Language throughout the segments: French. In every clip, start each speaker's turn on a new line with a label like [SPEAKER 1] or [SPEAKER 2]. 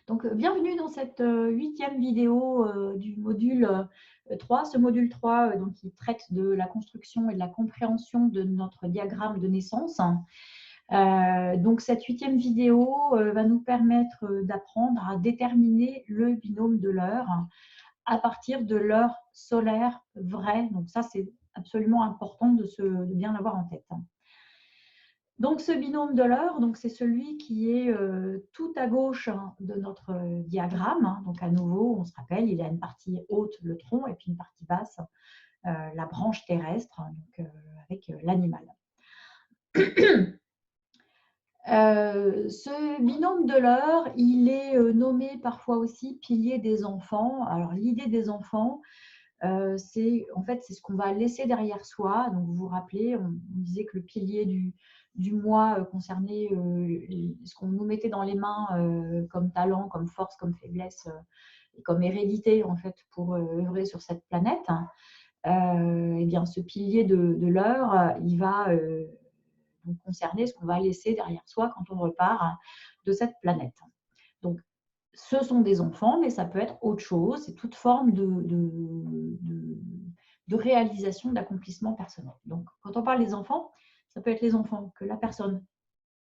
[SPEAKER 1] Donc, bienvenue dans cette 8e vidéo du module 3. Ce module 3 donc, qui traite de la construction et de la compréhension de notre diagramme de naissance. Donc, cette 8e vidéo va nous permettre d'apprendre à déterminer le binôme de l'heure à partir de l'heure solaire vraie. Donc, ça, c'est absolument important de bien l'avoir en tête. Donc, ce binôme de l'heure, c'est celui qui est tout à gauche de notre diagramme. Donc, à nouveau, on se rappelle, il a une partie haute, le tronc, et puis une partie basse, la branche terrestre, donc, avec l'animal. Ce binôme de l'heure, il est nommé parfois aussi pilier des enfants. Alors, l'idée des enfants, c'est ce qu'on va laisser derrière soi. Donc, vous vous rappelez, on disait que le pilier du moi concernait ce qu'on nous mettait dans les mains comme talent, comme force, comme faiblesse et comme hérédité en fait pour œuvrer sur cette planète. Eh bien, ce pilier de l'heure, il va donc concerner ce qu'on va laisser derrière soi quand on repart de cette planète. Donc, ce sont des enfants, mais ça peut être autre chose. C'est toute forme de réalisation, d'accomplissement personnel. Donc, quand on parle des enfants, ça peut être les enfants que la personne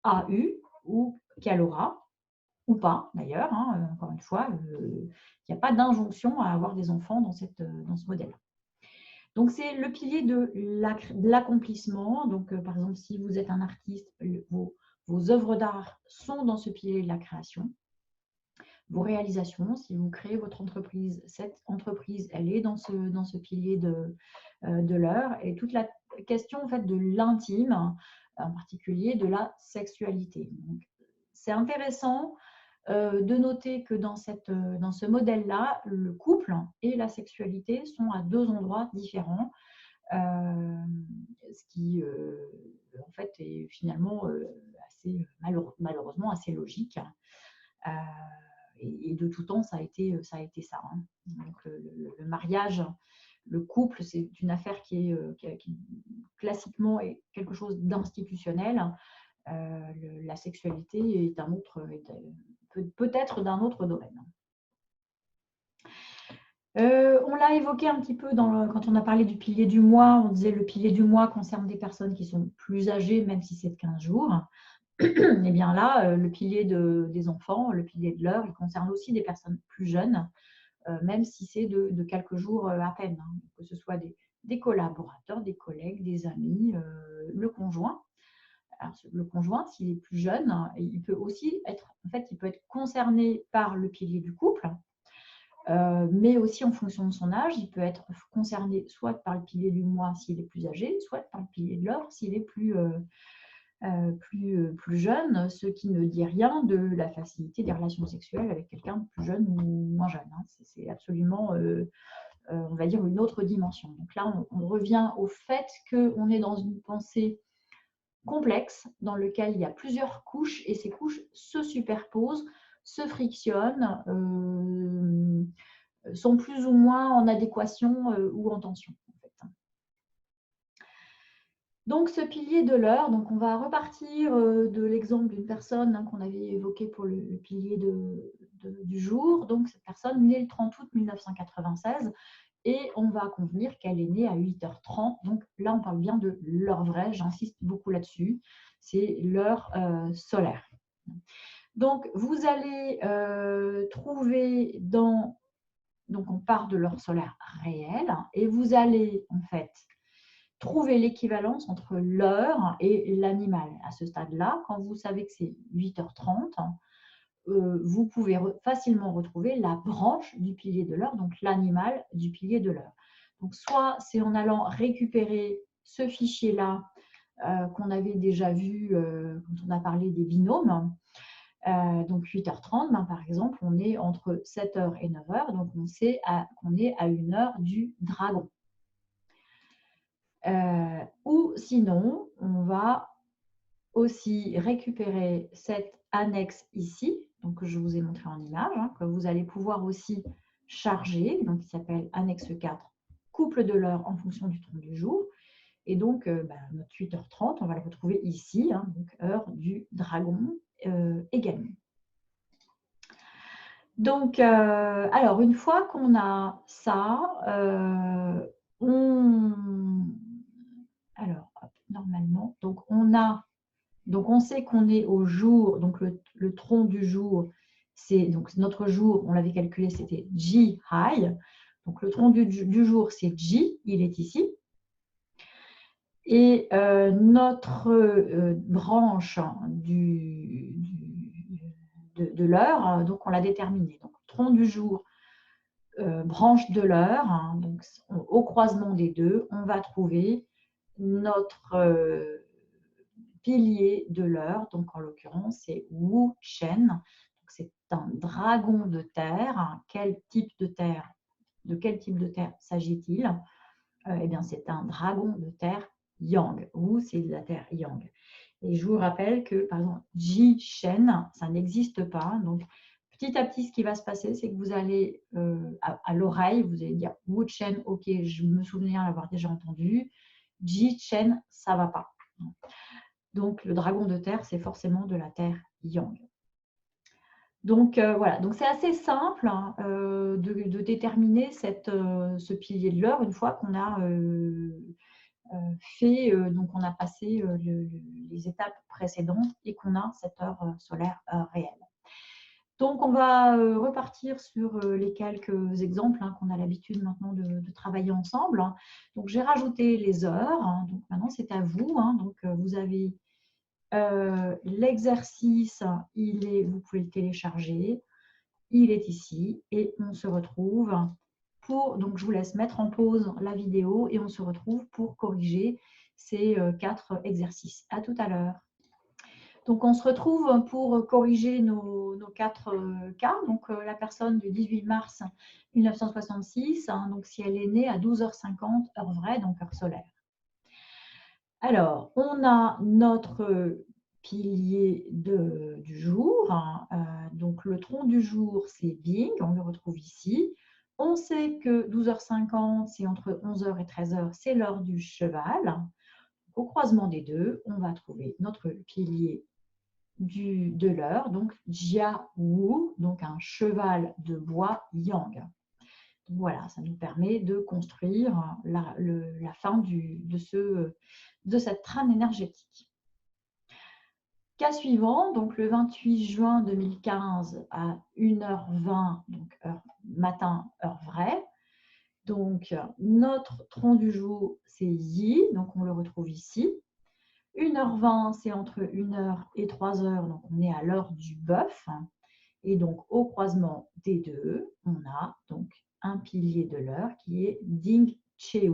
[SPEAKER 1] a eu ou qu'elle aura, ou pas d'ailleurs. Encore une fois, il n'y a pas d'injonction à avoir des enfants dans ce modèle. Donc, c'est le pilier de l'accomplissement. Donc, par exemple, si vous êtes un artiste, vos œuvres d'art sont dans ce pilier de la création. Vos réalisations, si vous créez votre entreprise, cette entreprise, elle est dans ce pilier de l'heure. Et toute la question en fait, de l'intime, en particulier de la sexualité. C'est intéressant de noter que dans ce modèle-là, le couple et la sexualité sont à deux endroits différents, ce qui en fait est finalement assez, malheureusement assez logique. Et de tout temps, ça a été ça. Donc, le mariage, le couple, c'est une affaire qui classiquement est quelque chose d'institutionnel. La sexualité est peut-être d'un autre domaine. On l'a évoqué un petit peu quand on a parlé du pilier du moi. On disait le pilier du moi concerne des personnes qui sont plus âgées, même si c'est de 15 jours. Et bien là, le pilier des enfants, le pilier de l'heure, il concerne aussi des personnes plus jeunes, même si c'est de quelques jours à peine, que ce soit des collaborateurs, des collègues, des amis, le conjoint. Alors, le conjoint, s'il est plus jeune, il peut aussi être concerné par le pilier du couple, mais aussi en fonction de son âge, il peut être concerné soit par le pilier du moi s'il est plus âgé, soit par le pilier de l'heure s'il est plus jeune, ce qui ne dit rien de la facilité des relations sexuelles avec quelqu'un de plus jeune ou moins jeune. C'est absolument, on va dire, une autre dimension. Donc là, on revient au fait qu'on est dans une pensée complexe dans lequel il y a plusieurs couches et ces couches se superposent, se frictionnent, sont plus ou moins en adéquation ou en tension. Donc, ce pilier de l'heure, on va repartir de l'exemple d'une personne qu'on avait évoqué pour le pilier du jour. Donc, cette personne née le 30 août 1996 et on va convenir qu'elle est née à 8h30. Donc, là, on parle bien de l'heure vraie. J'insiste beaucoup là-dessus. C'est l'heure solaire. Donc, vous allez trouver donc on part de l'heure solaire réelle et vous allez en fait trouver l'équivalence entre l'heure et l'animal. À ce stade-là, quand vous savez que c'est 8h30, vous pouvez facilement retrouver la branche du pilier de l'heure, donc l'animal du pilier de l'heure. Donc, soit c'est en allant récupérer ce fichier-là qu'on avait déjà vu quand on a parlé des binômes. Donc 8h30, par exemple, on est entre 7h et 9h, donc on sait qu'on est à 1 heure du dragon. Ou sinon, on va aussi récupérer cette annexe ici, donc que je vous ai montré en image, que vous allez pouvoir aussi charger, donc qui s'appelle annexe 4, couple de l'heure en fonction du tronc du jour. Et donc, notre 8h30, on va le retrouver ici, donc heure du dragon également. Donc, alors, une fois qu'on a ça, alors, hop, normalement, donc on sait qu'on est au jour, donc le tronc du jour, c'est donc notre jour, on l'avait calculé, c'était J high. Donc, le tronc du jour, c'est J, il est ici. Et notre branche de l'heure, donc on l'a déterminé. Donc, tronc du jour, branche de l'heure, hein, donc au croisement des deux, on va trouver notre pilier de l'heure. Donc, en l'occurrence, c'est Wu Chen. C'est un dragon de terre. Quel type de terre? De quel type de terre s'agit-il? Eh bien, c'est un dragon de terre Yang. Wu, c'est de la terre Yang. Et je vous rappelle que, par exemple, Ji Shen, ça n'existe pas. Donc, petit à petit, ce qui va se passer, c'est que vous allez, à l'oreille, vous allez dire Wu Chen, ok, je me souviens l'avoir déjà entendu. Ji Chen, ça ne va pas. Donc, le dragon de terre, c'est forcément de la terre Yang. Donc, voilà, donc c'est assez simple hein, de déterminer ce pilier de l'heure une fois qu'on a fait, donc on a passé les étapes précédentes et qu'on a cette heure solaire réelle. Donc, on va repartir sur les quelques exemples hein, qu'on a l'habitude maintenant de travailler ensemble. Donc, j'ai rajouté les heures. Hein, donc, maintenant, c'est à vous. Hein, donc, vous avez l'exercice, vous pouvez le télécharger. Il est ici et on se retrouve donc je vous laisse mettre en pause la vidéo et on se retrouve pour corriger ces 4 exercices. À tout à l'heure. Donc, on se retrouve pour corriger nos 4 cas. Donc, la personne du 18 mars 1966, hein, donc si elle est née à 12h50, heure vraie, donc heure solaire. Alors, on a notre pilier du jour. Hein, donc, le tronc du jour, c'est Bing, on le retrouve ici. On sait que 12h50, c'est entre 11h et 13h, c'est l'heure du cheval. Au croisement des deux, on va trouver notre pilier de l'heure, donc Jia Wu, donc un cheval de bois yang. Donc voilà, ça nous permet de construire la fin de cette trame énergétique. Cas suivant, donc le 28 juin 2015 à 1h20, donc heure matin, heure vraie. Donc notre tronc du jour, c'est Yi, donc on le retrouve ici. 1h20, c'est entre 1h et 3h, donc on est à l'heure du bœuf. Et donc, au croisement des deux, on a donc un pilier de l'heure qui est Ding Cheu,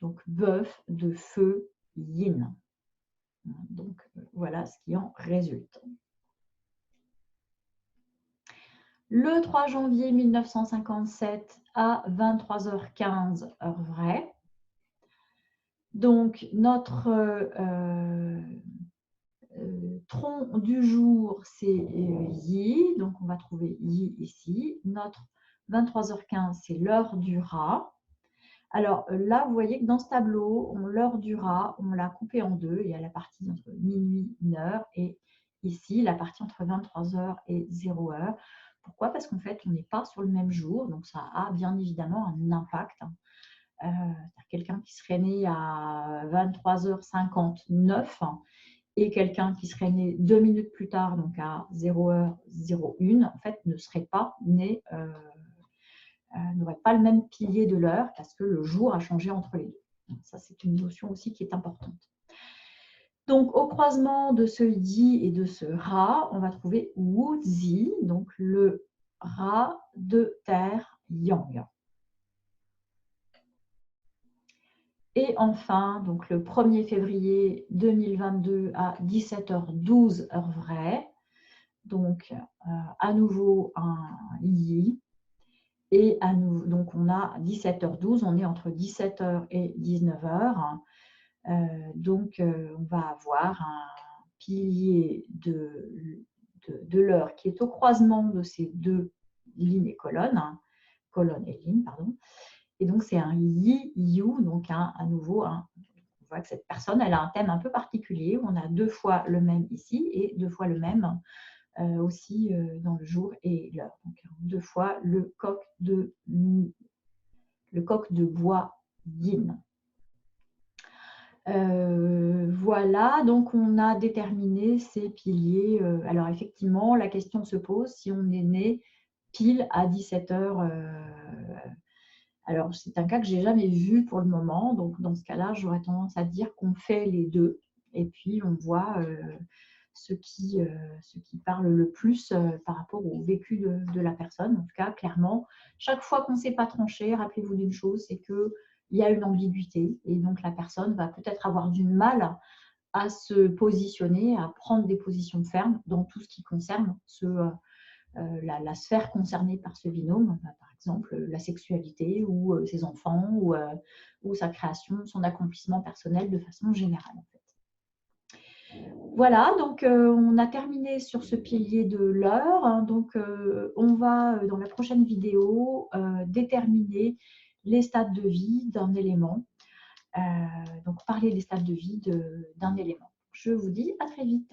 [SPEAKER 1] donc bœuf de feu yin. Donc, voilà ce qui en résulte. Le 3 janvier 1957 à 23h15, heure vraie. Donc, notre tronc du jour, c'est Yi. Donc, on va trouver Yi ici. Notre 23h15, c'est l'heure du rat. Alors là, vous voyez que dans ce tableau, l'heure du rat, on l'a coupé en deux. Il y a la partie entre minuit, 1h et ici, la partie entre 23h et 0h. Pourquoi? Parce qu'en fait, on n'est pas sur le même jour. Donc, ça a bien évidemment un impact. Quelqu'un qui serait né à 23h59 et quelqu'un qui serait né 2 minutes plus tard, donc à 0h01, en fait, ne serait pas né, n'aurait pas le même pilier de l'heure parce que le jour a changé entre les deux. Donc, ça, c'est une notion aussi qui est importante. Donc, au croisement de ce Yi et de ce Ra, on va trouver Wu Zi, donc le Ra de terre Yang. Et enfin, donc le 1er février 2022 à 17h12, heure vraie. Donc, à nouveau un Yi. Et à nouveau, donc on a 17h12, on est entre 17h et 19h. Donc, on va avoir un pilier de l'heure qui est au croisement de ces deux lignes et colonnes, colonne et ligne, pardon. Et donc, c'est un Yi-Yu, donc à nouveau, on voit que cette personne, elle a un thème un peu particulier. On a 2 fois le même ici et 2 fois le même aussi dans le jour et l'heure. Donc 2 fois le coq de bois yin. Voilà, donc on a déterminé ces piliers. Alors effectivement, la question se pose si on est né pile à 17 heures. Alors c'est un cas que j'ai jamais vu pour le moment, donc dans ce cas-là, j'aurais tendance à dire qu'on fait les deux et puis on voit ce qui parle le plus par rapport au vécu de la personne. En tout cas, clairement, chaque fois qu'on ne sait pas trancher, rappelez-vous d'une chose, c'est qu'il y a une ambiguïté et donc la personne va peut-être avoir du mal à se positionner, à prendre des positions fermes dans tout ce qui concerne la sphère concernée par ce binôme, par exemple la sexualité ou ses enfants ou sa création, son accomplissement personnel de façon générale. En fait. Voilà, donc on a terminé sur ce pilier de l'heure. Donc on va, dans la prochaine vidéo, déterminer les stades de vie d'un élément. Donc parler des stades de vie d'un élément. Je vous dis à très vite.